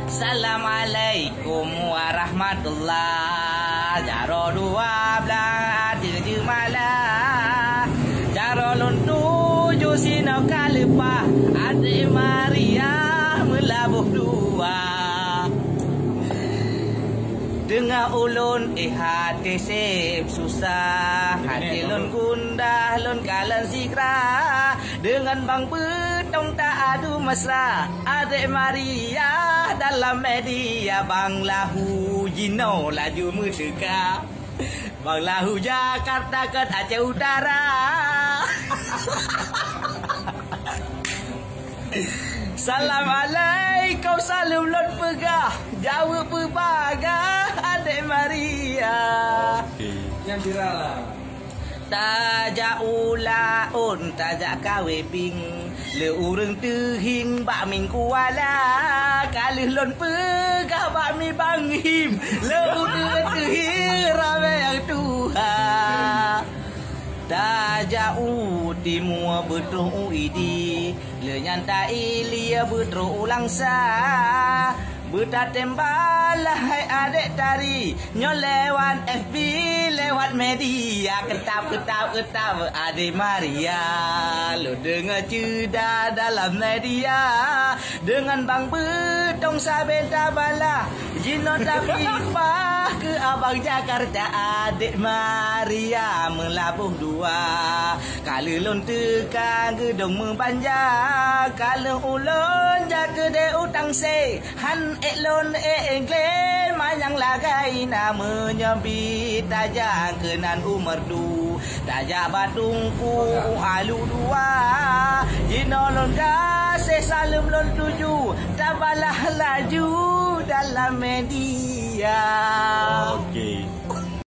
Assalamualaikum warahmatullahi. Jaro 12 je malam. Jaro lon 7 sinau kalepah. Adik Maria melabuh dua. Dengar ulun hati sip susah, hati lon gundah lon kalan sikra. Dengan bang betong tak adu mesra. Adik Maria dalam media bang lahu jino laju merdeka. Bang lahu Jakarta ke Aceh Utara. Assalamualaikum salam lon pegah. Jawab berbagah Adik Maria. Yang viral lah. Tajak ulaun, tajak kawe ping. Le urang tehing bak min kuala. Kalih lon pegah bak mi banghim. Le urang tehing rame yang tuha. Tajak timua betul idi. Le nyantai lia betul ulang sah. Buta tembalah hai adik tari. Nyo lewat FB, lewat media. Ketap Adik Maria. Lo dengar cerita dalam media. Dengan bang betong sabenta bala. Jino tapi pah ke abang Jakarta. Adik Maria melabuh dua. Kalau lon tekan gedung mempanjang. Kalau ulun jaga de utang se. Han elon engle mayang lagai namanya bi tajak kenan umur du tajak batungku alu dua jinolon kasih salam lon 7 tabalah laju dalam media. Okey.